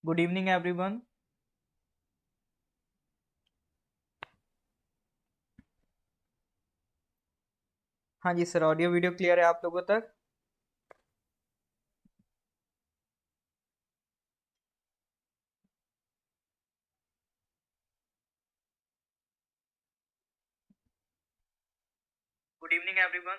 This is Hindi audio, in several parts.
Good evening everyone. हाँ जी सर, ऑडियो वीडियो क्लियर है आप लोगों तक? Good evening everyone.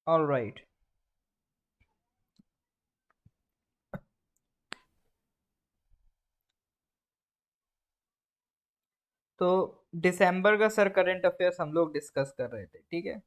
All right. तो दिसंबर का सर करंट अफेयर्स हम लोग डिस्कस कर रहे थे, ठीक है।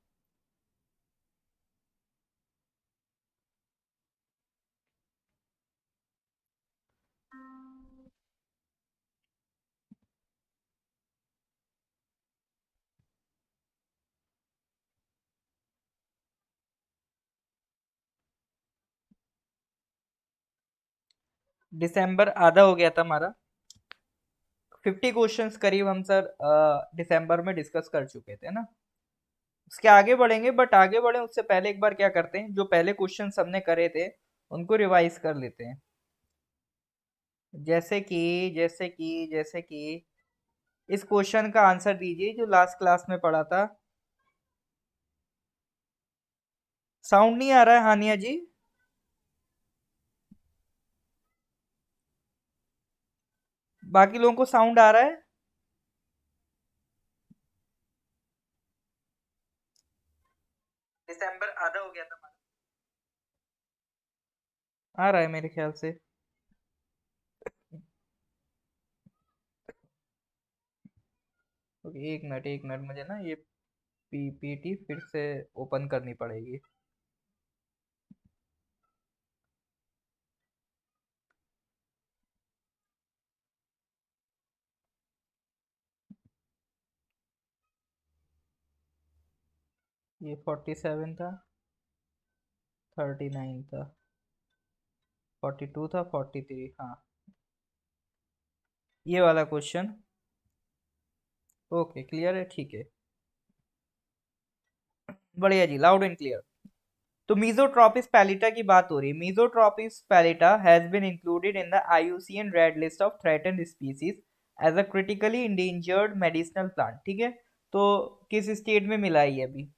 दिसंबर आधा हो गया था हमारा। 50 क्वेश्चंस करीब हम सर दिसंबर में डिस्कस कर चुके थे ना। उसके आगे बढ़ेंगे, बट आगे बढ़े उससे पहले एक बार क्या करते हैं, जो पहले क्वेश्चंस हमने करे थे उनको रिवाइज कर लेते हैं। जैसे कि इस क्वेश्चन का आंसर दीजिए जो लास्ट क्लास में पढ़ा था। साउंड नहीं आ रहा है हानिया जी? बाकी लोगों को साउंड आ रहा है? दिसंबर आधा हो गया था हमारा। आ रहा है मेरे ख्याल से। ओके, एक मिनट मुझे ना ये पीपीटी फिर से ओपन करनी पड़ेगी। ये 47 था, 39 था, 42 था, 43। हाँ, ये वाला क्वेश्चन। ओके, क्लियर है, ठीक है। बढ़िया जी, लाउड एंड क्लियर। तो मीजोट्रॉपिस पैलिटा की बात हो रही है। Meizotropis pellita has been included in the IUCN red list of threatened species as a critically endangered medicinal plant, ठीक है। तो किस स्टेट में मिला है ये अभी?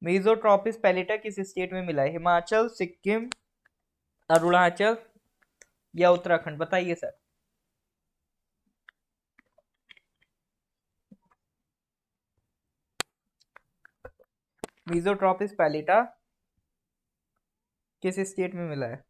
मीजोट्रॉपिस पैलिटा किस स्टेट में मिला है? हिमाचल, सिक्किम, अरुणाचल या उत्तराखंड? बताइए सर। मीजोट्रॉपिस पैलिटा किस स्टेट में मिला है?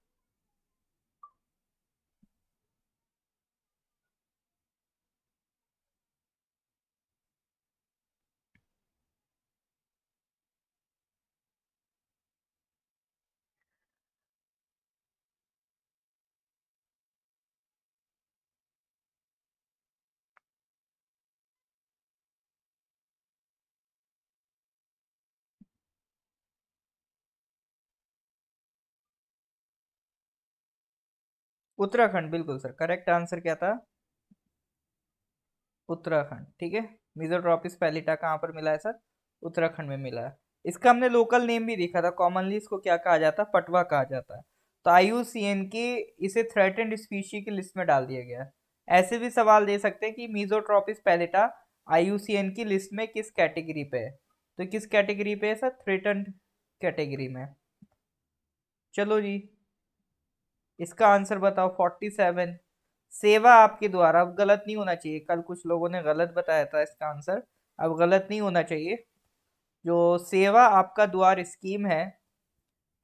उत्तराखंड, बिल्कुल सर। करेक्ट आंसर क्या था? उत्तराखंड, ठीक है। मीजोट्रॉपिस पैलिटा कहाँ पर मिला है सर? उत्तराखंड में मिला है। इसका हमने लोकल नेम भी देखा था, कॉमनली इसको क्या कहा जाता है? पटवा कहा जाता है। तो आईयूसीएन के इसे थ्रेटेंड स्पीशी की लिस्ट में डाल दिया गया है। ऐसे भी सवाल दे सकते हैं कि मीजोट्रॉपिस पैलिटा आईयूसीएन की लिस्ट में किस कैटेगरी पे है? तो किस कैटेगरी पे है सर? थ्रेटेंड कैटेगरी में। चलो जी, इसका आंसर बताओ। 47। सेवा आपके द्वारा, अब गलत नहीं होना चाहिए। कल कुछ लोगों ने गलत बताया था इसका आंसर, अब गलत नहीं होना चाहिए। जो सेवा आपका द्वार स्कीम है,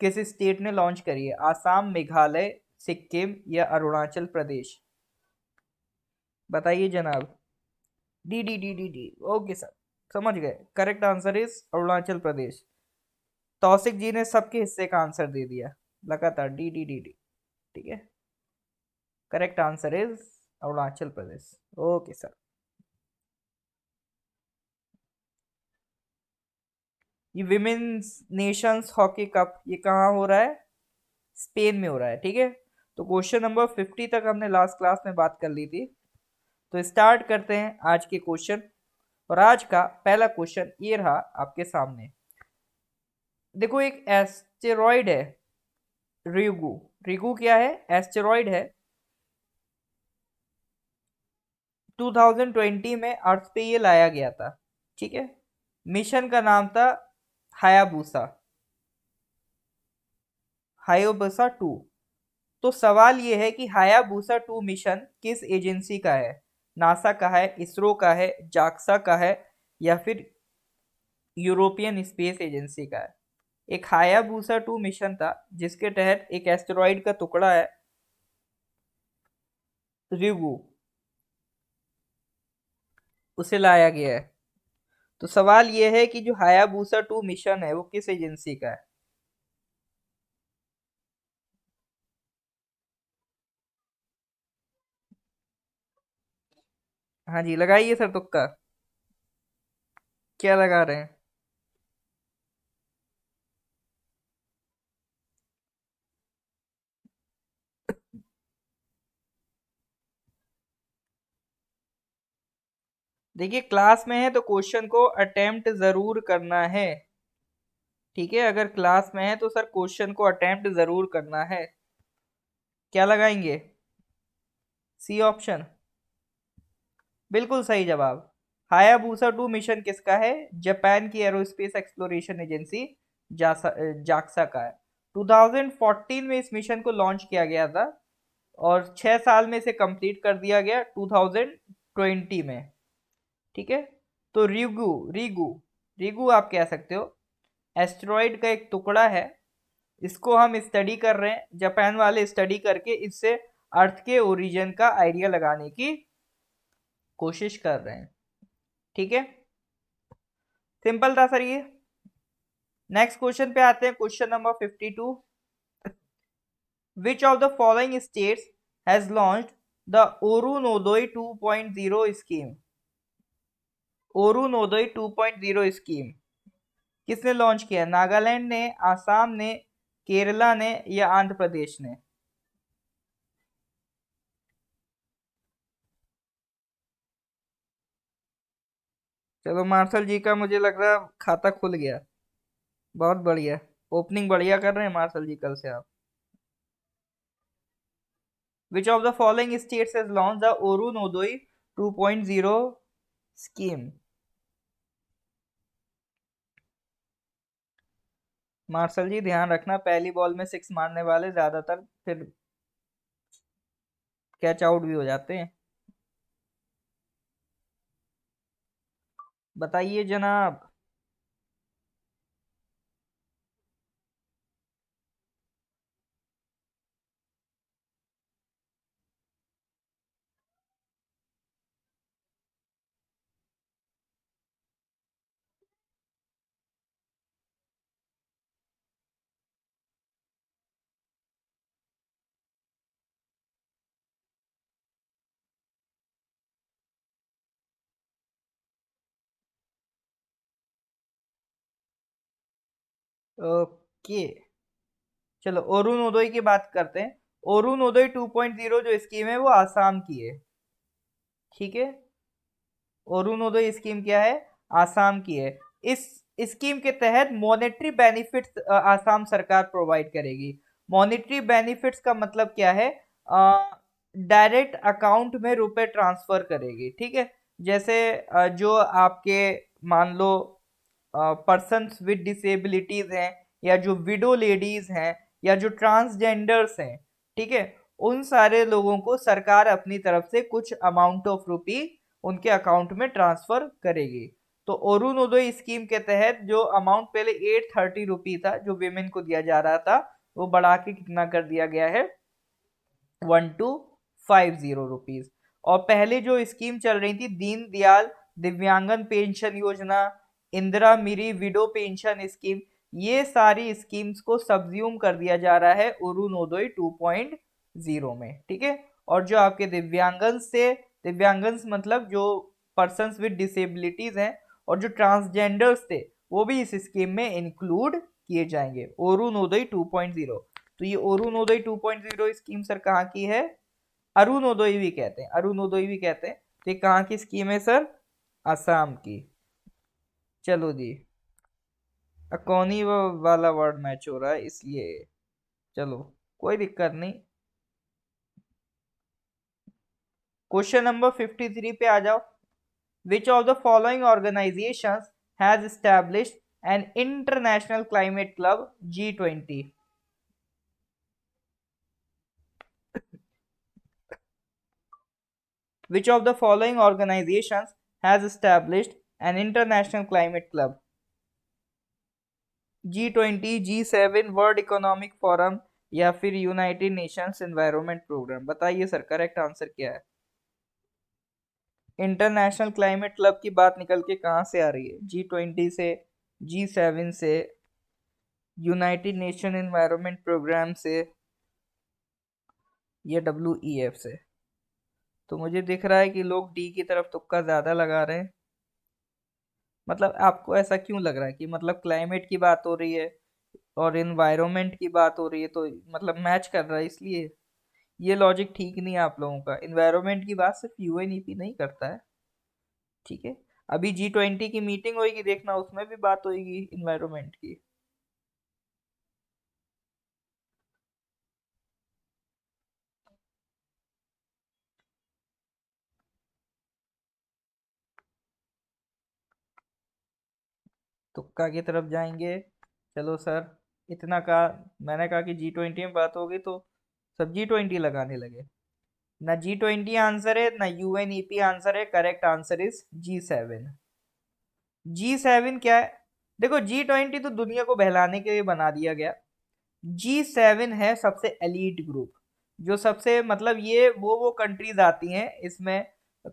किस स्टेट ने लॉन्च करी है? आसाम, मेघालय, सिक्किम या अरुणाचल प्रदेश? बताइए जनाब। D D D D D. Okay sir, समझ गए। Correct answer is Arunachal Pradesh. तौसिक जी ने सबके हिस्से का आंसर दे दिया लगातार। डी डी डी डी, ठीक है। Correct answer is Arunachal Pradesh. Okay sir. ये विमेन्स नेशंस हॉकी कप ये कहाँ हो रहा है? स्पेन में हो रहा है, ठीक है। तो क्वेश्चन नंबर 50 तक हमने लास्ट क्लास में बात कर ली थी। तो स्टार्ट करते हैं आज के क्वेश्चन। और आज का पहला क्वेश्चन ये रहा आपके सामने। देखो, एक एस्टेरॉइड है रिगू। रिगू क्या है? एस्टेरॉइड है। 2020 में अर्थ पे ये लाया गया था। ठीक है। मिशन का नाम था हायाबुसा। हायाबुसा 2। तो सवाल ये है कि हायाबुसा 2 मिशन किस एजेंसी का है? नासा का है, इसरो का है, जाक्सा का है, या फिर यूरोपियन स्पेस एजेंसी का है? एक हायाबुसा 2 मिशन था जिसके तहत एक एस्टेरॉइड का टुकड़ा है रिगू, उसे लाया गया है। तो सवाल यह है कि जो हायाबुसा 2 मिशन है वो किस एजेंसी का है? हाँ जी, लगाइए सर तुक्का। क्या लगा रहे हैं? देखिए, क्लास में है तो क्वेश्चन को अटेम्प्ट जरूर करना है। ठीक है, अगर क्लास में है तो सर क्वेश्चन को अटेम्प्ट जरूर करना है। क्या लगाएंगे? सी ऑप्शन बिल्कुल सही जवाब। हायाबुसा 2 मिशन किसका है? जापान की एरोस्पेस एक्सप्लोरेशन एजेंसी जाक्सा का है। 2014 में इस मिशन को लॉन्च किया गया था और 6 साल में इसे कंप्लीट कर दिया गया 2020 में। ठीक है। तो रिगू रिगू रिगू आप कह सकते हो, एस्टेरॉइड का एक टुकड़ा है। इसको हम स्टडी कर रहे हैं, जापान वाले स्टडी करके इससे अर्थ के ओरिजिन का आइडिया लगाने की कोशिश कर रहे हैं। ठीक है, सिंपल था सर ये। नेक्स्ट क्वेश्चन पे आते हैं, question number 52। Which of the following states has launched the Orunodoi 2.0 scheme? Orunodoi 2.0 scheme किसने लॉन्च किया? नागालैंड ने, आसाम ने, केरला ने, या आंध्र प्रदेश ने? चलो, मार्शल जी का मुझे लग रहा है खाता खुल गया। बहुत बढ़िया। ओपनिंग बढ़िया कर रहे हैं मार्शल जी कल से आप। Which of the following states has launch the Orunodoi 2.0 scheme? Marshal ji ध्यान रखना, पहली बॉल में सिक्स मारने वाले ज्यादातर फिर कैच आउट भी हो जाते हैं। बताइए जनाब। ओके, चलो अरुणोदय की बात करते हैं। अरुणोदय 2.0 जो स्कीम है वो आसाम की है। ठीक है, अरुणोदय स्कीम क्या है? आसाम की है। इस स्कीम के तहत मॉनेटरी बेनिफिट्स आसाम सरकार प्रोवाइड करेगी। मॉनेटरी बेनिफिट्स का मतलब क्या है? डायरेक्ट अकाउंट में रुपए ट्रांसफर करेगी। ठीक है, जैसे जो आपके मान लो पर्सन्स विद डिसेबिलिटीज हैं, या जो विडो लेडीज हैं, या जो ट्रांसजेंडर्स हैं, ठीक है, उन सारे लोगों को सरकार अपनी तरफ से कुछ अमाउंट ऑफ रुपी उनके अकाउंट में ट्रांसफर करेगी। तो अरुणोदय स्कीम के तहत जो अमाउंट पहले 830 रुपी था जो विमेन को दिया जा रहा था, वो बढ़ा के कितना कर दिया गया है? 1250 रुपीज। और पहले जो स्कीम चल रही थी, दीन दयाल दिव्यांगन पेंशन योजना, इंदिरा मिरी विडो पेंशन स्कीम, ये सारी स्कीम्स को सब्ज्यूम कर दिया जा रहा है अरुणोदय 2.0 में। ठीक है, और जो आपके दिव्यांगन मतलब जो पर्सन्स विद डिसेबिलिटीज हैं और जो ट्रांसजेंडर्स थे, वो भी इस स्कीम में इंक्लूड किए जाएंगे। अरुणोदय 2.0। तो ये अरुणोदय 2.0 स्कीम सर कहाँ की है? अरुणोदय भी कहते हैं, अरुणोदय भी कहते हैं। तो ये कहाँ की स्कीम है सर? असम की। चलो जी, अकोनी वो वाला वर्ड मैच हो रहा है इसलिए। चलो, कोई दिक्कत नहीं। क्वेश्चन नंबर 53 पे आ जाओ। विच of the following organisations has established an international climate club G20? Which of the following organizations has established an international climate club? G20, G7, world economic forum, या फिर यूनाइटेड नेशंस एनवायरनमेंट प्रोग्राम? बताइए सर, करेक्ट आंसर क्या है? इंटरनेशनल क्लाइमेट क्लब की बात निकल के कहाँ से आ रही है? G20 से, G7 से, यूनाइटेड नेशन एनवायरनमेंट प्रोग्राम से, या WEF से? तो मुझे दिख रहा है कि लोग डी की तरफ तुक्का ज्यादा लगा रहे हैं। मतलब आपको ऐसा क्यों लग रहा है कि मतलब क्लाइमेट की बात हो रही है और इन्वायरमेंट की बात हो रही है, तो मतलब मैच कर रहा है इसलिए? ये लॉजिक ठीक नहीं है आप लोगों का। इन्वायरमेंट की बात सिर्फ UNEP नहीं करता है, ठीक है? अभी G20 की मीटिंग होगी, देखना, उसमें भी बात होगी इन्वायरमेंट की। तुक्का की तरफ जाएंगे? चलो सर, इतना कहा, मैंने कहा कि G20 में बात होगी तो सब G20 लगाने लगे। ना G20 आंसर है, ना UNEP आंसर है। Correct answer is G7। G7 क्या है? देखो, G20 तो दुनिया को बहलाने के लिए बना दिया गया। G7 है सबसे एलीट ग्रुप, जो सबसे मतलब ये वो कंट्रीज आती हैं इसमें।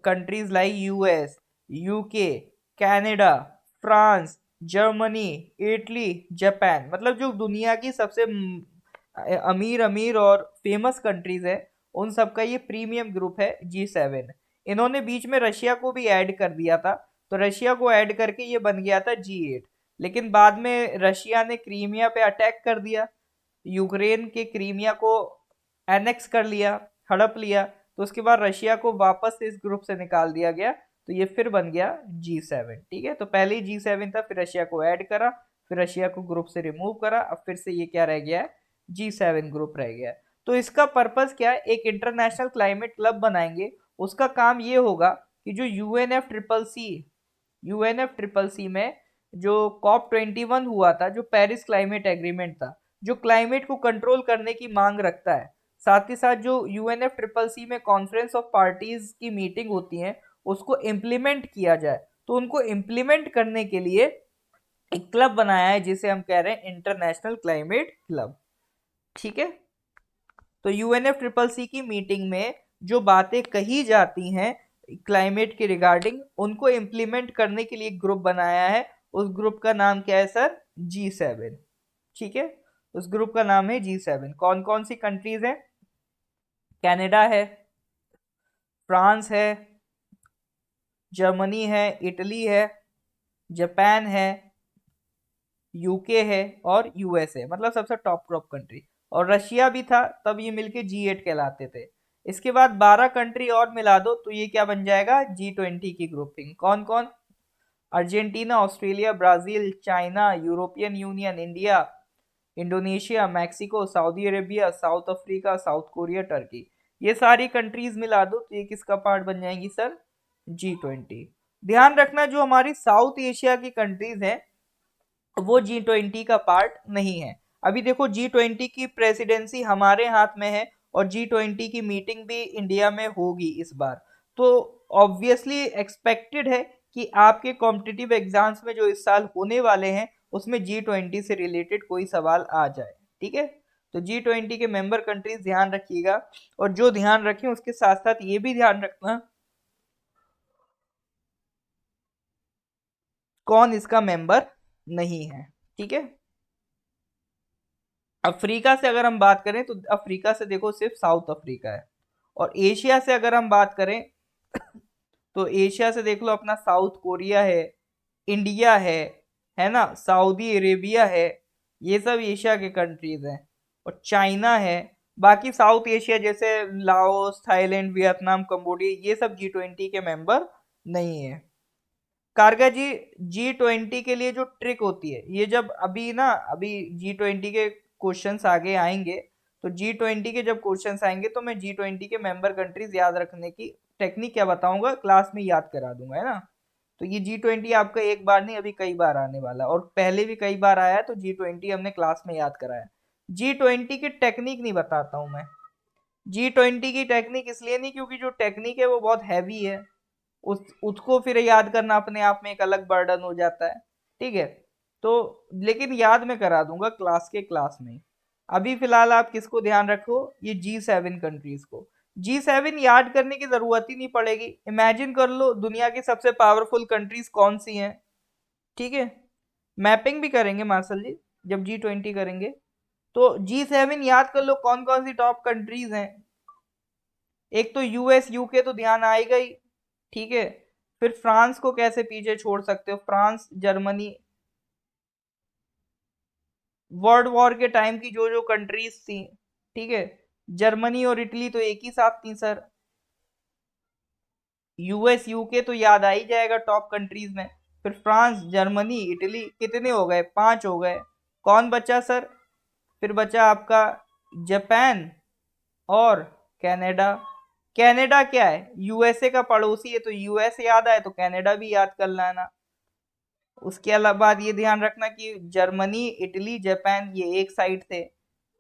Countries like US, UK, Canada, France, Germany, Italy, Japan, मतलब जो दुनिया की सबसे अमीर अमीर और फेमस कंट्रीज है, उन सबका ये प्रीमियम ग्रुप है G7। इन्होंने बीच में रशिया को भी ऐड कर दिया था, तो रशिया को ऐड करके ये बन गया था G8। लेकिन बाद में रशिया ने क्रीमिया पे अटैक कर दिया, यूक्रेन के क्रीमिया को एनेक्स कर लिया, हड़प लिया। तो उसके बाद रशिया को वापस से इस ग्रुप से निकाल दिया गया, तो ये फिर बन गया G7। ठीक है, तो पहले ही G7 था, फिर रशिया को ऐड करा, फिर रशिया को ग्रुप से रिमूव करा, अब फिर से ये क्या रह गया है? G7 ग्रुप रह गया है। तो इसका पर्पस क्या है? एक इंटरनेशनल क्लाइमेट क्लब बनाएंगे। उसका काम ये होगा कि जो यूएनएफ ट्रिपल सी में जो COP21 हुआ था, जो पेरिस क्लाइमेट एग्रीमेंट था, जो क्लाइमेट को कंट्रोल करने की मांग रखता है, साथ ही साथ जो UNFCCC में कॉन्फ्रेंस ऑफ पार्टीज की मीटिंग होती है, उसको इम्प्लीमेंट किया जाए। तो उनको इम्प्लीमेंट करने के लिए एक क्लब बनाया है, जिसे हम कह रहे हैं इंटरनेशनल क्लाइमेट क्लब। ठीक है, तो UNFCCC की मीटिंग में जो बातें कही जाती हैं क्लाइमेट के रिगार्डिंग, उनको इम्प्लीमेंट करने के लिए एक ग्रुप बनाया है। उस ग्रुप का नाम क्या है सर? G7। ठीक है, उस ग्रुप का नाम है G7। कौन कौन सी कंट्रीज है? कनाडा है, फ्रांस है, जर्मनी है, इटली है, जापान है, UK है, और US है, मतलब सबसे टॉप टॉप कंट्री। और रशिया भी था, तब ये मिलके G8 कहलाते थे। इसके बाद 12 कंट्री और मिला दो, तो ये क्या बन जाएगा? G20 की ग्रुपिंग। कौन कौन? Argentina, Australia, Brazil, China, European union, India, Indonesia, Mexico, Saudi Arabia, south Africa, south Korea, Turkey. ये सारी कंट्रीज मिला दो तो ये किसका पार्ट बन जाएंगी सर? G20। ध्यान रखना, जो हमारी साउथ एशिया की कंट्रीज हैं वो G20 का पार्ट नहीं है। अभी देखो, G20 की प्रेसिडेंसी हमारे हाथ में है, और G20 की मीटिंग भी इंडिया में होगी इस बार। तो ऑब्वियसली एक्सपेक्टेड है कि आपके कॉम्पिटिटिव एग्जाम्स में जो इस साल होने वाले हैं, उसमें G20 से रिलेटेड कोई सवाल आ जाए। ठीक है, तो G20 के मेंबर कंट्रीज ध्यान रखिएगा। और जो ध्यान रखें उसके साथ साथ ये भी ध्यान रखना कौन इसका मेंबर नहीं है। ठीक है, अफ्रीका से अगर हम बात करें तो अफ्रीका से देखो सिर्फ साउथ अफ्रीका है। और एशिया से अगर हम बात करें तो एशिया से देख लो, अपना साउथ कोरिया है, इंडिया है ना, सऊदी अरेबिया है, ये सब एशिया के कंट्रीज हैं। और चाइना है, बाकी साउथ एशिया जैसे लाओस, थाईलैंड, वियतनाम, कंबोडिया, ये सब G20 के मेंबर नहीं है। कारगा जी, G20 के लिए जो ट्रिक होती है, ये जब अभी G20 के क्वेश्चंस आगे आएंगे, तो G20 के जब क्वेश्चंस आएंगे तो मैं G20 के मेंबर कंट्रीज याद रखने की टेक्निक क्या बताऊंगा, क्लास में याद करा दूंगा, है ना। तो ये G20 आपका एक बार नहीं, अभी कई बार आने वाला, और पहले भी कई बार आया है, तो G20 हमने क्लास में याद कराया। G20 की टेक्निक नहीं बताता हूं मैं। G20 की टेक्निक इसलिए नहीं, क्योंकि जो टेक्निक है वो बहुत हैवी है, उस उसको फिर याद करना अपने आप में एक अलग बर्डन हो जाता है। ठीक है, तो लेकिन याद मैं करा दूंगा क्लास में। अभी फिलहाल आप किसको ध्यान रखो, ये G7 कंट्रीज को। G7 याद करने की जरूरत ही नहीं पड़ेगी, इमेजिन कर लो दुनिया की सबसे पावरफुल कंट्रीज कौन सी हैं। ठीक है, मैपिंग भी करेंगे मार्शल जी जब G20 करेंगे। तो G7 याद कर लो कौन कौन सी टॉप कंट्रीज हैं। एक तो यूएस यूके तो ध्यान आएगा ही। ठीक है, फिर फ्रांस को कैसे पीछे छोड़ सकते हो, फ्रांस, जर्मनी, वर्ल्ड वॉर के टाइम की जो जो कंट्रीज थी। ठीक है, जर्मनी और इटली तो एक ही साथ थी सर। यूएस यूके तो याद आ ही जाएगा टॉप कंट्रीज में। फिर फ्रांस, जर्मनी, इटली, कितने हो गए, 5 हो गए। कौन बचा सर, फिर बचा आपका जापान और कनाडा। कनाडा क्या है, यूएसए का पड़ोसी है, तो यूएस याद आए तो कनाडा भी याद कर लेना। उसके अलावा बात ये ध्यान रखना कि जर्मनी, इटली, जापान ये एक साइड थे,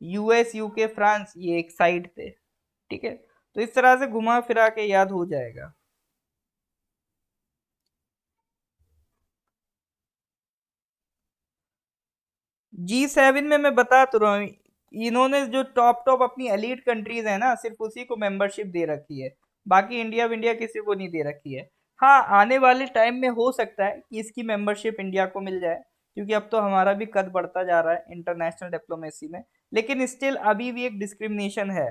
यूएस यूके फ्रांस ये एक साइड थे। ठीक है, तो इस तरह से घुमा फिरा के याद हो जाएगा। G7 में मैं बता तो रहा हूँ, इन्होंने जो टॉप टॉप अपनी एलीट कंट्रीज है ना, सिर्फ उसी को मेंबरशिप दे रखी है, बाकी इंडिया इंडिया किसी को नहीं दे रखी है। हाँ, आने वाले टाइम में हो सकता है कि इसकी मेंबरशिप इंडिया को मिल जाए, क्योंकि अब तो हमारा भी कद बढ़ता जा रहा है इंटरनेशनल डिप्लोमेसी में। लेकिन स्टिल अभी भी एक डिस्क्रिमिनेशन है।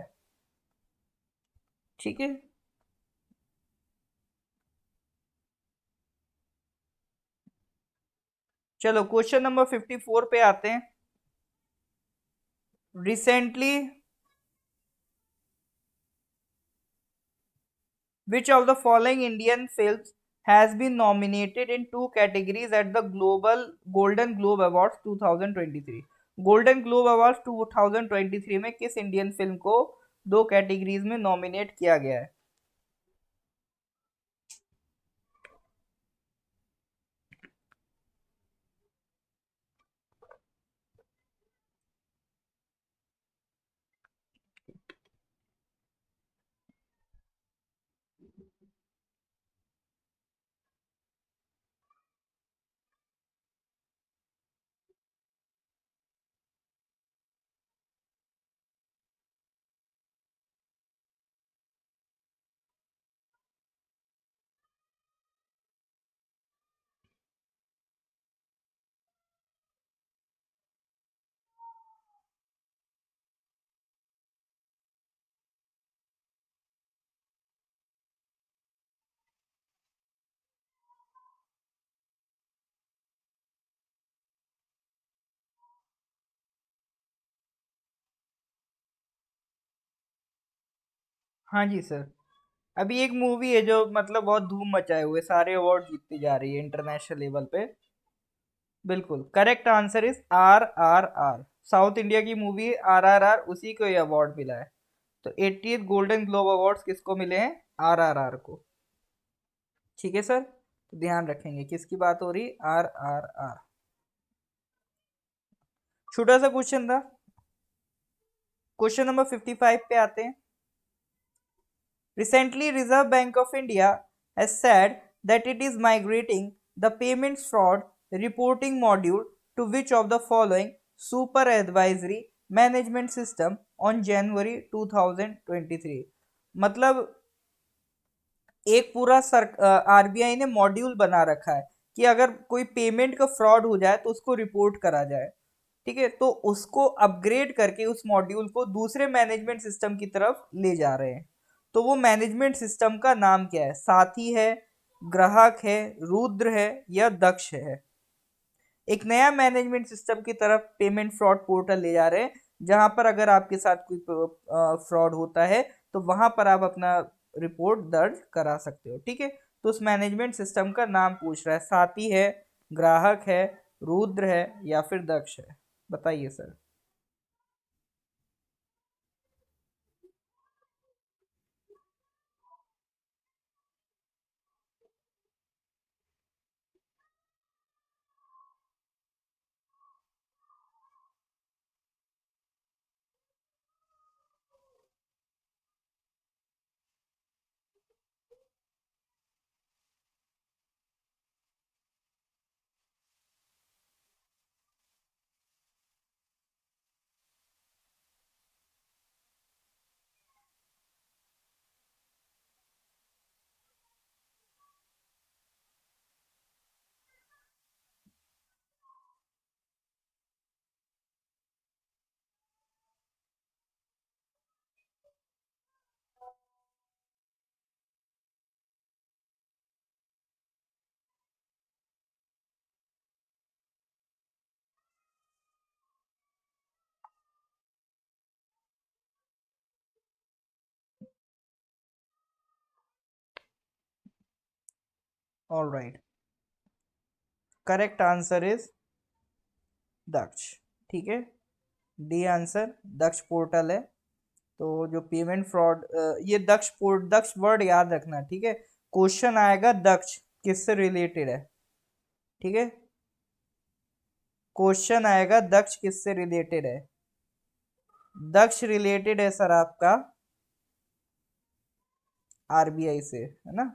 ठीक है, चलो क्वेश्चन नंबर 54 पे आते हैं। Recently, which of the following Indian films has been nominated in two categories at the Global Golden Globe Awards 2023? Golden globe award 2023 में किस इंडियन फिल्म को दो कैटेगरीज में नॉमिनेट किया गया है? हाँ जी सर, अभी एक मूवी है जो मतलब बहुत धूम मचाए हुए, सारे अवार्ड जीतती जा रही है इंटरनेशनल लेवल पे। बिल्कुल correct answer is RRR। South India की मूवी RRR, उसी को ये अवार्ड मिला है। तो 80th गोल्डन ग्लोब अवार्ड्स किसको मिले हैं? RRR को। ठीक है सर, तो ध्यान रखेंगे किसकी बात हो रही, RRR। छोटा सा क्वेश्चन था। क्वेश्चन नंबर 55 पे आते हैं। Recently, Reserve Bank of India has said that it is migrating the payments fraud reporting module to which of the following supervisory management system on January 2023? मतलब एक पूरा सर आरबीआई ने मॉड्यूल बना रखा है कि अगर कोई पेमेंट का फ्रॉड हो जाए तो उसको रिपोर्ट करा जाए। ठीक है, तो उसको अपग्रेड करके उस मॉड्यूल को दूसरे मैनेजमेंट सिस्टम की तरफ ले जा रहे हैं। तो वो मैनेजमेंट सिस्टम का नाम क्या है? साथी है, ग्राहक है, रुद्र है, या दक्ष है? एक नया मैनेजमेंट सिस्टम की तरफ पेमेंट फ्रॉड पोर्टल ले जा रहे हैं, जहां पर अगर आपके साथ कोई फ्रॉड होता है तो वहां पर आप अपना रिपोर्ट दर्ज करा सकते हो। ठीक है, तो उस मैनेजमेंट सिस्टम का नाम पूछ रहा है, साथी है, ग्राहक है, रुद्र है, या फिर दक्ष है? बताइए sir. All right, correct answer is Daksh. ठीक है, डी आंसर दक्ष पोर्टल है। तो जो पेमेंट फ्रॉड, ये दक्ष वर्ड याद रखना। ठीक है, क्वेश्चन आएगा दक्ष किससे रिलेटेड है। ठीक है, क्वेश्चन आएगा दक्ष किससे रिलेटेड है। दक्ष रिलेटेड है सर आपका आरबीआई से, है ना?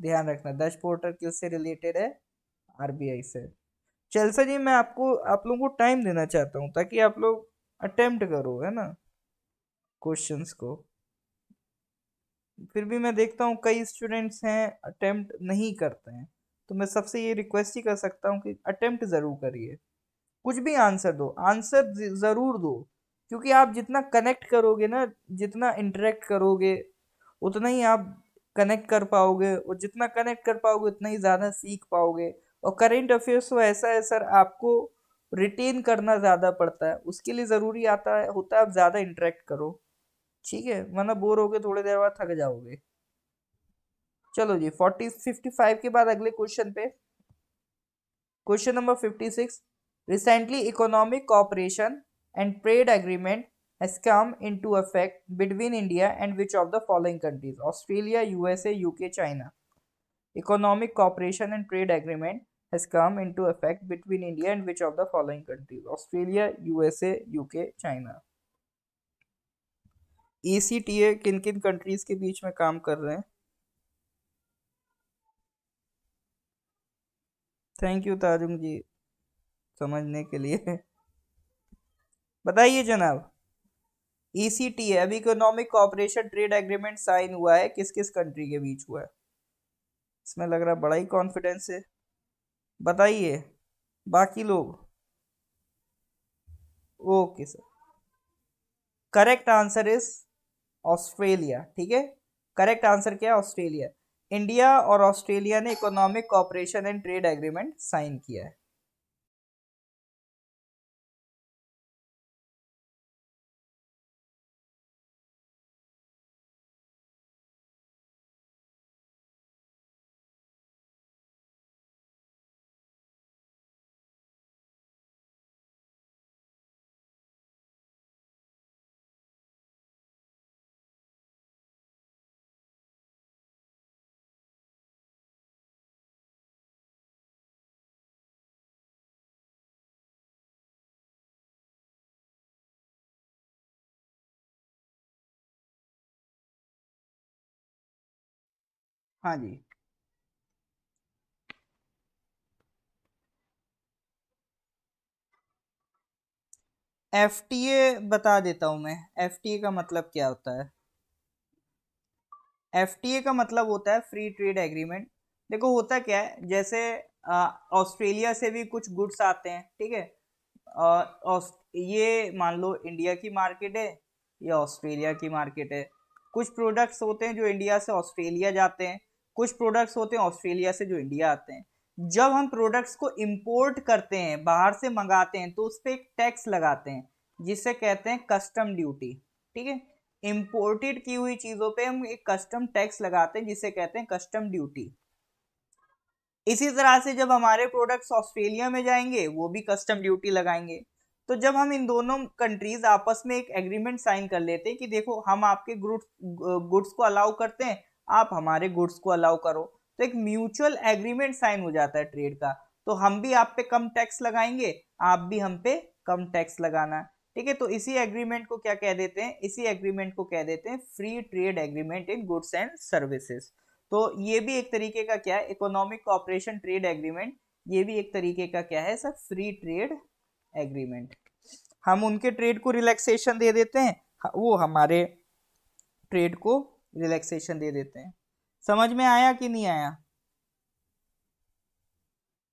ध्यान रखना, दक्ष पोर्टल किससे रिलेटेड है? आरबीआई से। चल सर जी, मैं आप लोगों को टाइम देना चाहता हूँ ताकि आप लोग अटेम्प्ट करो, है ना, क्वेश्चंस को। फिर भी मैं देखता हूँ कई स्टूडेंट्स हैं अटेम्प्ट नहीं करते हैं, तो मैं सबसे ये रिक्वेस्ट ही कर सकता हूँ कि अटेम्प्ट ज़रूर करिए। कुछ भी आंसर दो, आंसर ज़रूर दो, क्योंकि आप जितना कनेक्ट करोगे ना, जितना इंटरेक्ट करोगे, उतना ही आप कनेक्ट कर पाओगे, और जितना कनेक्ट कर पाओगे उतना ही ज़्यादा सीख पाओगे। और करेंट अफेयर्स तो ऐसा है सर, आपको रिटेन करना ज़्यादा पड़ता है, उसके लिए ज़रूरी आता है होता है आप ज़्यादा इंटरेक्ट करो। ठीक है, वरना बोर होगे थोड़ी देर बाद थक जाओगे। चलो जी, 55 के बाद अगले क्वेश्चन पे। Question number 56। Recently, economic cooperation and trade agreement has come into effect between India and which of the following countries? Australia, USA, UK, China. Economic cooperation and trade agreement has come into effect between India and which of the following countries? Australia, USA, UK, China. ECTA किन किन कंट्रीज के बीच में काम कर रहे हैं? थैंक यू ताजुम जी, समझने के लिए। बताइए जनाब। ईसीटी है, अभी economic cooperation trade agreement sign हुआ है, किस किस कंट्री के बीच हुआ है? इसमें लग रहा है बड़ा ही कॉन्फिडेंस है। बताइए बाकी लोग। Okay sir, correct answer is Australia. ठीक है, करेक्ट आंसर क्या है? ऑस्ट्रेलिया। इंडिया और ऑस्ट्रेलिया ने economic cooperation and trade agreement sign किया है। हाँ जी, एफटीए बता देता हूं मैं। एफटीए का मतलब क्या होता है? एफटीए का मतलब होता है फ्री ट्रेड एग्रीमेंट। देखो होता क्या है, जैसे ऑस्ट्रेलिया से भी कुछ गुड्स आते हैं, ठीक है। ये मान लो इंडिया की मार्केट है, या ऑस्ट्रेलिया की मार्केट है। कुछ प्रोडक्ट्स होते हैं जो इंडिया से ऑस्ट्रेलिया जाते हैं, कुछ प्रोडक्ट्स होते हैं ऑस्ट्रेलिया से जो इंडिया आते हैं। जब हम प्रोडक्ट्स को इंपोर्ट करते हैं, बाहर से मंगाते हैं, तो उस पर एक टैक्स लगाते हैं। जिसे कहते हैं कस्टम ड्यूटी। ठीक है, इंपोर्टेड की हुई चीजों पे हम एक कस्टम टैक्स लगाते हैं जिसे कहते हैं कस्टम ड्यूटी। इसी तरह से जब हमारे प्रोडक्ट्स ऑस्ट्रेलिया में जाएंगे वो भी कस्टम ड्यूटी लगाएंगे। तो जब हम इन दोनों कंट्रीज आपस में एक एग्रीमेंट साइन कर लेते हैं कि देखो हम आपके गुड्स को अलाउ करते हैं, आप हमारे गुड्स को अलाउ करो, तो एक म्यूचुअल एग्रीमेंट साइन हो जाता है ट्रेड का। तो हम भी आप पे कम टैक्स लगाएंगे, आप भी हम पे कम टैक्स लगाना। ठीक है, तो इसी एग्रीमेंट को क्या कह देते हैं, इसी एग्रीमेंट को कह देते हैं free trade agreement in goods and services. तो ये भी एक तरीके का क्या है, इकोनॉमिक कोऑपरेशन ट्रेड एग्रीमेंट, ये भी एक तरीके का क्या है सर, फ्री ट्रेड एग्रीमेंट। हम उनके ट्रेड को रिलैक्सेशन दे देते हैं, वो हमारे ट्रेड को रिलैक्सेशन दे देते हैं। समझ में आया कि नहीं आया?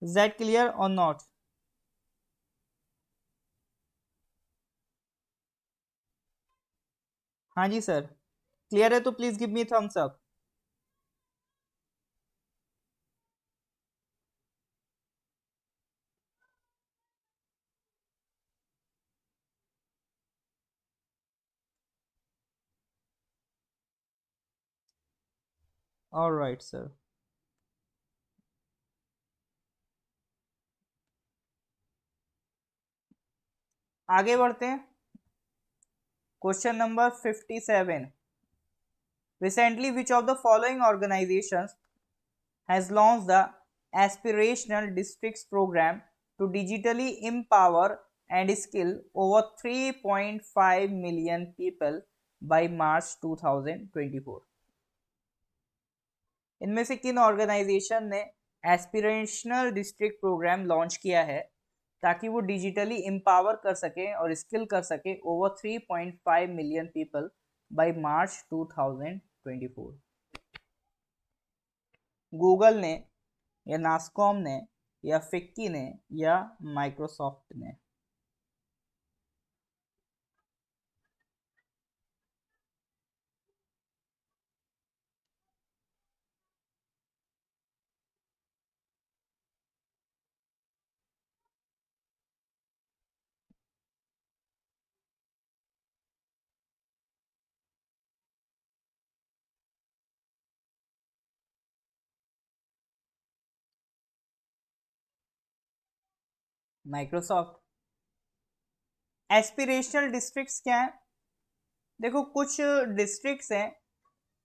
इज दैट क्लियर और नॉट? हाँ जी सर, क्लियर है तो please give me thumbs up. Alright sir, आगे बढ़ते हैं। Question number 57। Recently which of the following organisations has launched the Aspirational Districts program to digitally empower and skill over 3.5 million people by March 2024। इनमें से किन ऑर्गेनाइजेशन ने एस्पिरेशनल डिस्ट्रिक्ट प्रोग्राम लॉन्च किया है ताकि वो डिजिटली एम्पावर कर सके और स्किल कर सके over 3.5 million people by March 2024? Google ने, या नास्कॉम ने, या फिक्की ने, या माइक्रोसॉफ्ट ने? माइक्रोसॉफ्ट। एस्पिरेशनल डिस्ट्रिक्ट्स क्या है? देखो कुछ डिस्ट्रिक्ट्स हैं,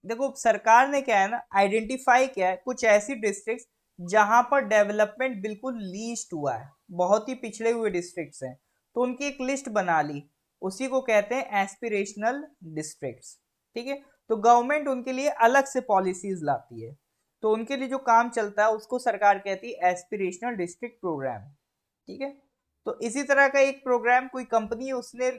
देखो सरकार ने क्या है ना, आइडेंटिफाई किया है कुछ ऐसी डिस्ट्रिक्ट्स जहां पर डेवलपमेंट बिल्कुल लीस्ट हुआ है, बहुत ही पिछड़े हुए डिस्ट्रिक्ट्स हैं, तो उनकी एक लिस्ट बना ली, उसी को कहते हैं एस्पिरेशनल डिस्ट्रिक्ट्स। ठीक है, तो गवर्नमेंट उनके लिए अलग से पॉलिसीज लाती है, तो उनके लिए जो काम चलता है उसको सरकार कहती है एस्पिरेशनल डिस्ट्रिक्ट प्रोग्राम। ठीक है, तो इसी तरह का एक प्रोग्राम कोई कंपनी उसने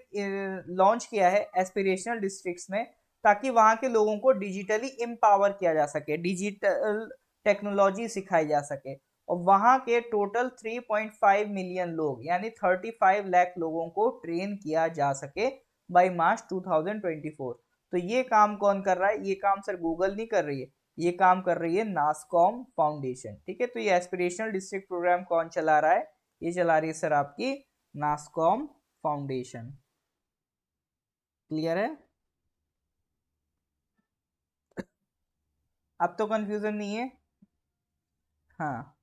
लॉन्च किया है एस्पिरेशनल डिस्ट्रिक्ट्स में, ताकि वहां के लोगों को डिजिटली एम्पावर किया जा सके, डिजिटल टेक्नोलॉजी सिखाई जा सके, और वहां के टोटल 3.5 मिलियन लोग यानी 35 लाख लोगों को ट्रेन किया जा सके बाय मार्च 2024। तो ये काम कौन कर रहा है? ये काम सर गूगल नहीं कर रही है, ये काम कर रही है नासकॉम फाउंडेशन। ठीक है, तो ये एस्पिरेशनल डिस्ट्रिक्ट प्रोग्राम कौन चला रहा है? ये चला रही है सर आपकी नासकॉम फाउंडेशन। क्लियर है? अब तो कंफ्यूजन नहीं है। हाँ,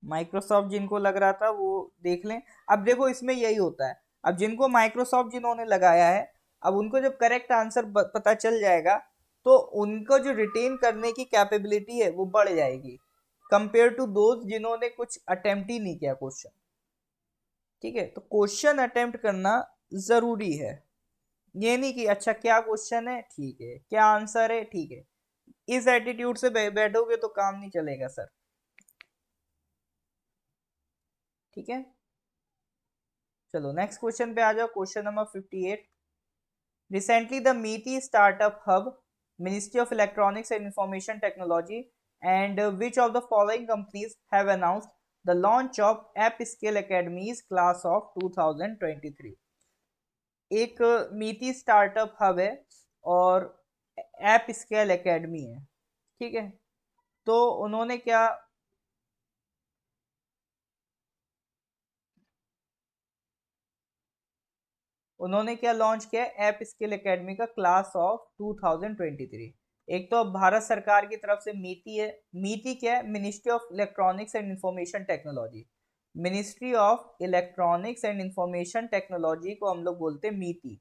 माइक्रोसॉफ्ट जिनको लग रहा था वो देख लें। अब देखो इसमें यही होता है, अब जिनको माइक्रोसॉफ्ट जिन्होंने लगाया है, अब उनको जब करेक्ट आंसर पता चल जाएगा तो उनको जो रिटेन करने की कैपेबिलिटी है वो बढ़ जाएगी कंपेयर टू दोज जिन्होंने कुछ अटेम्प्ट ही नहीं किया क्वेश्चन। ठीक है, तो क्वेश्चन अटेम्प्ट करना जरूरी है, ये नहीं कि अच्छा क्या क्वेश्चन है ठीक है, क्या आंसर है ठीक है, इस एटीट्यूड से बैठोगे तो काम नहीं चलेगा सर। ठीक है, चलो नेक्स्ट क्वेश्चन पे आ जाओ, क्वेश्चन नंबर 58। रिसेंटली द मीटी startup hub, ministry of electronics and information technology and which of the following companies have announced the launch of app skill academies class of 2023? एक मीटी स्टार्टअप हब है और ऐप स्केल एकेडमी है। ठीक है, तो उन्होंने क्या, उन्होंने क्या लॉन्च किया है? ऐप स्किल एकेडमी का क्लास ऑफ 2023। एक तो भारत सरकार की तरफ से मीटी है। मीटी क्या है? Ministry of electronics and information technology. Ministry of electronics and information technology को हम लोग बोलते हैं मीटी।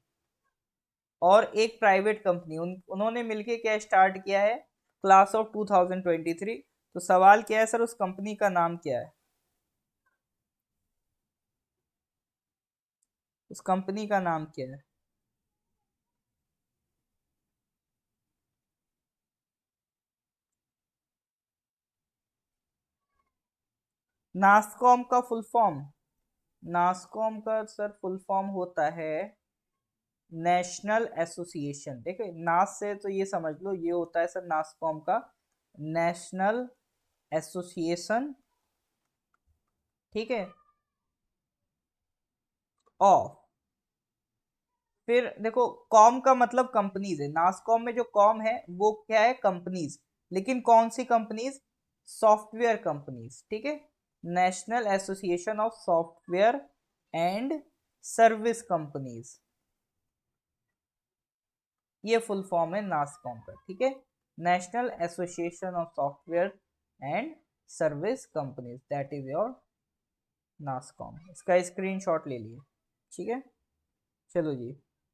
और एक प्राइवेट कंपनी उन्होंने मिलके क्या स्टार्ट किया है? Class of 2023। तो सवाल क्या है सर, उस कंपनी का नाम क्या है? उस कंपनी का नाम क्या है? नासकॉम का फुल फॉर्म? नासकॉम का सर फुल फॉर्म होता है नेशनल एसोसिएशन। देखो नास से तो ये समझ लो, ये होता है सर नासकॉम का नेशनल एसोसिएशन, ठीक है, ऑफ। फिर देखो कॉम का मतलब कंपनीज है, नासकॉम में जो कॉम है वो क्या है? कंपनीज। लेकिन कौन सी कंपनीज? सॉफ्टवेयर कंपनीज, ठीक है। National association of software and service companies, ये फुल फॉर्म है नासकॉम का, ठीक है। National association of software and service companies, that is your NASSCOM. इसका स्क्रीनशॉट ले लिए, ठीक है। चलो जी,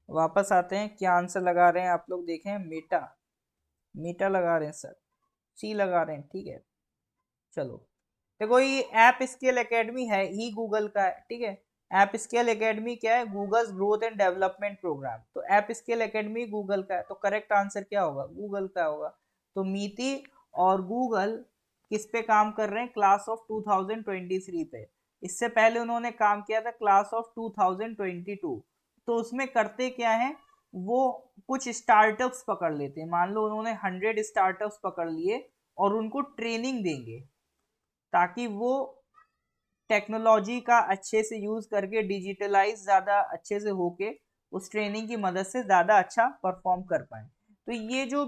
वापस आते हैं। क्या आंसर लगा रहे हैं आप लोग? देखें, मीटा। मीटा लगा रहे हैं सर, सी लगा रहे हैं, ठीक है। चलो देखो, ये ऐप स्केल एकेडमी है ही गूगल का है, ठीक है। ऐप स्केल एकेडमी क्या है? Google's growth and development programme. तो ऐप स्केल एकेडमी गूगल का है, तो करेक्ट आंसर क्या होगा? गूगल का होगा। तो मीति और गूगल किस पे काम कर रहे हैं? क्लास ऑफ 2023 पे। इससे पहले उन्होंने काम किया था क्लास ऑफ 2022। तो उसमें करते क्या है? वो कुछ स्टार्टअप्स पकड़ लेते हैं। मान लो उन्होंने 100 स्टार्टअप्स पकड़ लिए और उनको ट्रेनिंग देंगे, ताकि वो टेक्नोलॉजी का अच्छे से यूज करके डिजिटलाइज ज्यादा अच्छे से होके उस ट्रेनिंग की मदद से ज्यादा अच्छा परफॉर्म कर पाए। तो ये जो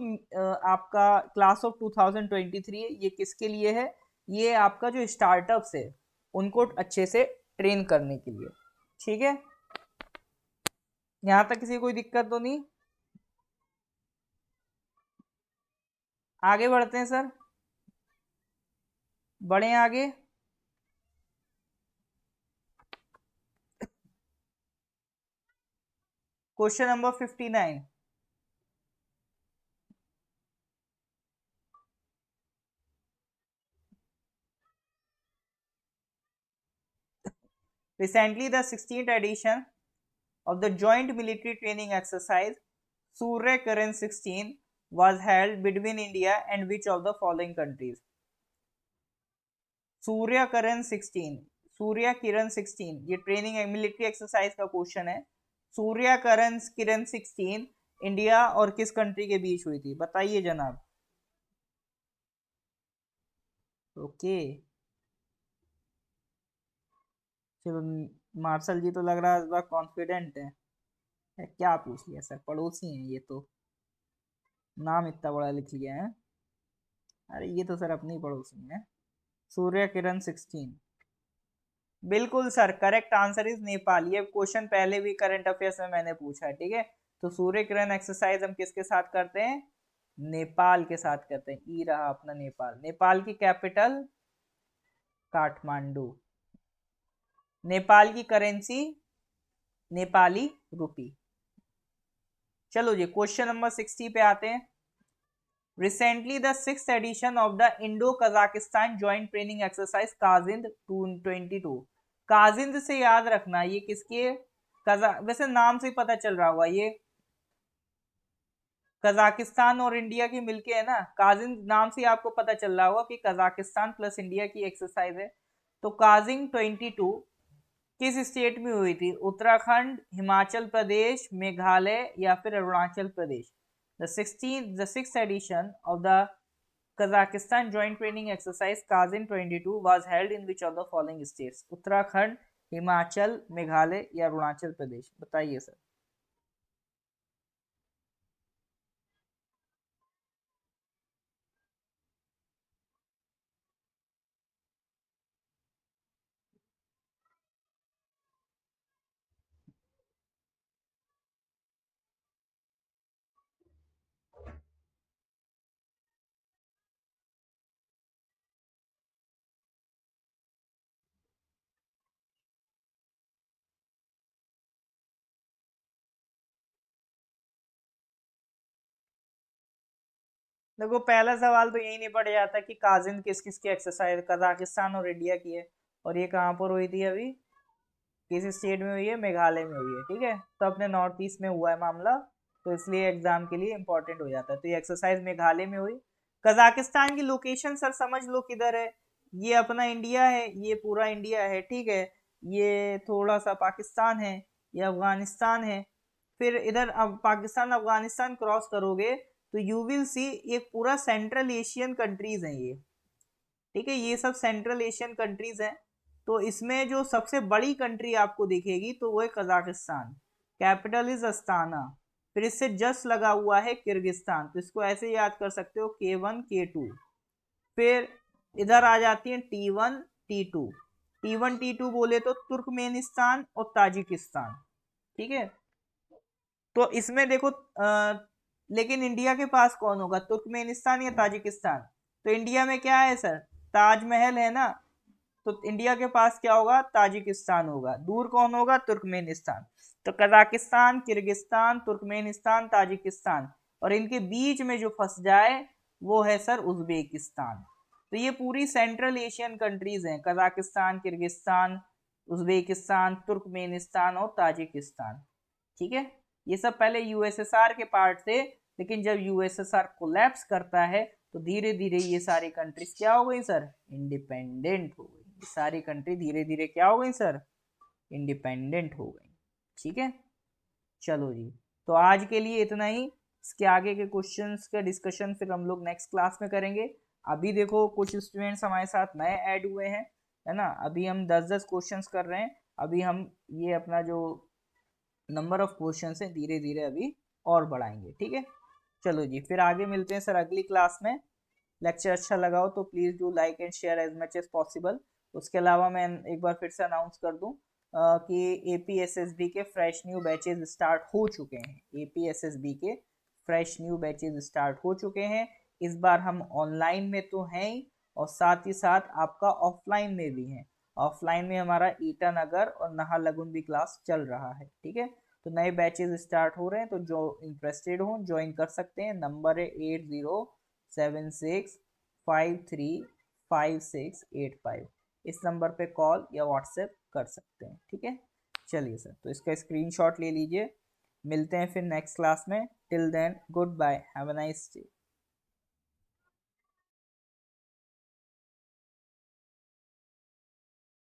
आपका क्लास ऑफ 2023 है, ये किसके लिए है? ये आपका जो स्टार्टअप्स है उनको अच्छे से ट्रेन करने के लिए, ठीक है। यहाँ तक किसी कोई दिक्कत तो नहीं? आगे बढ़ते हैं सर, बढ़े आगे। Question number 59। Recently, the 16th edition of the Joint Military Training Exercise Surya Kiran 16 was held between India and which of the following countries? Surya Kiran 16, Surya Kiran 16, ये ट्रेनिंग मिलिट्री एक्सरसाइज का क्वेश्चन है। सूर्य किरण 16 इंडिया और किस कंट्री के बीच हुई थी? बताइए जनाब। ओके, चलो। मार्शल जी तो लग रहा है इस बार कॉन्फिडेंट है। क्या पूछ लिया सर, पड़ोसी हैं ये तो, नाम इतना बड़ा लिख लिया है। अरे ये तो सर अपनी पड़ोसी है। सूर्य किरण 16, बिल्कुल sir, correct answer is Nepal. ये क्वेश्चन पहले भी करंट अफेयर्स में मैंने पूछा है, ठीक है। तो सूर्य किरण एक्सरसाइज हम किसके साथ करते हैं? नेपाल के साथ करते हैं। ई रहा अपना नेपाल। नेपाल की कैपिटल काठमांडू। नेपाल की करेंसी नेपाली रुपी। चलो जी, क्वेश्चन नंबर 60 पे आते हैं। Recently the six edition of the Indo Kazakhstan joint training exercise Kazind 22। Kazind से याद रखना, ये किसके? कजा, वैसे नाम से ही पता चल रहा होगा, ये कजाकिस्तान और इंडिया की मिलके है ना। काजिंग नाम से आपको पता चल रहा होगा कि कजाकिस्तान प्लस इंडिया की एक्सरसाइज है। तो काजिंग 22 किस स्टेट में हुई थी? उत्तराखंड, हिमाचल प्रदेश, मेघालय या फिर Arunachal Pradesh? The six edition of the Kazakhstan joint training exercise Kazin 22 was held in which of the following states? Uttarakhand, Himachal, Meghalaya या अरुणाचल प्रदेश? बताइए सर। देखो पहला सवाल तो यही नहीं पड़ जाता कि काजिन किस किस की एक्सरसाइज, कजाकिस्तान और इंडिया की है। और ये कहाँ पर हुई थी अभी, किस स्टेट में हुई है, मेघालय में हुई है, ठीक है। तो अपने नॉर्थ ईस्ट में हुआ है मामला, तो इसलिए एग्जाम के लिए इंपॉर्टेंट हो जाता है। तो ये एक्सरसाइज मेघालय में हुई। कजाकिस्तान की लोकेशन सर समझ लो किधर है। ये अपना इंडिया है, ये पूरा इंडिया है, ठीक है। ये थोड़ा सा पाकिस्तान है, ये अफगानिस्तान है। फिर इधर अब पाकिस्तान अफगानिस्तान क्रॉस करोगे तो यू विल सी एक पूरा सेंट्रल एशियन कंट्रीज है ये, ठीक है। ये सब सेंट्रल एशियन कंट्रीज हैं। तो इसमें जो सबसे बड़ी कंट्री आपको दिखेगी तो वो है कजाकिस्तान। Capital is Astana. फिर इससे जस्ट लगा हुआ है किर्गिस्तान, तो इसको ऐसे याद कर सकते हो K1 K2। फिर इधर आ जाती है T1 T2। T1 T2 बोले तो तुर्कमेनिस्तान और ताजिकिस्तान, ठीक है। तो इसमें देखो लेकिन इंडिया के पास कौन होगा, तुर्कमेनिस्तान या ताजिकिस्तान। तो इंडिया में क्या है सर, ताजमहल है ना। तो इंडिया के पास क्या होगा, ताजिकिस्तान होगा। दूर कौन होगा, तुर्कमेनिस्तान। तो कजाकिस्तान, किर्गिस्तान, तुर्कमेनिस्तान, ताजिकिस्तान, और इनके बीच में जो फंस जाए वो है सर उज्बेकिस्तान। तो ये पूरी सेंट्रल एशियन कंट्रीज हैं, कजाकिस्तान, किर्गिस्तान, उज्बेकिस्तान, तुर्कमेनिस्तान और ताजिकिस्तान, ठीक है। ये सब पहले यूएसएसआर के पार्ट थे, लेकिन जब यूएसएसआर कोलैप्स करता है तो धीरे धीरे ये सारी कंट्रीज क्या हो गई सर, इंडिपेंडेंट हो गई। ये सारी कंट्री धीरे धीरे क्या हो गई सर, इंडिपेंडेंट हो गई, ठीक है। चलो जी, तो आज के लिए इतना ही। इसके आगे के क्वेश्चंस का डिस्कशन फिर हम लोग नेक्स्ट क्लास में करेंगे। अभी देखो कुछ स्टूडेंट्स हमारे साथ नए ऐड हुए हैं, है ना। अभी हम 10-10 क्वेश्चंस कर रहे हैं। अभी हम ये अपना जो नंबर ऑफ क्वेश्चन है धीरे धीरे अभी और बढ़ाएंगे, ठीक है। चलो जी, फिर आगे मिलते हैं सर अगली क्लास में। लेक्चर अच्छा लगा हो तो please do like and share as much as possible. उसके अलावा मैं एक बार फिर से अनाउंस कर दूं कि APSSB के फ्रेश न्यू बैचेज स्टार्ट हो चुके हैं। APSSB के फ्रेश न्यू बैचेज स्टार्ट हो चुके हैं। इस बार हम ऑनलाइन में तो हैं ही, और साथ ही साथ आपका ऑफलाइन में भी हैं। ऑफलाइन में हमारा ईटानगर और नाहरलगुन भी क्लास चल रहा है, ठीक है। तो नए बैचेज स्टार्ट हो रहे हैं, तो जो इंटरेस्टेड हो ज्वाइन कर सकते हैं। नंबर है 8076535685। इस नंबर पे कॉल या व्हाट्सएप कर सकते हैं, ठीक है। चलिए सर, तो इसका स्क्रीनशॉट ले लीजिए। मिलते हैं फिर नेक्स्ट क्लास में। Till then good bye, have a nice day.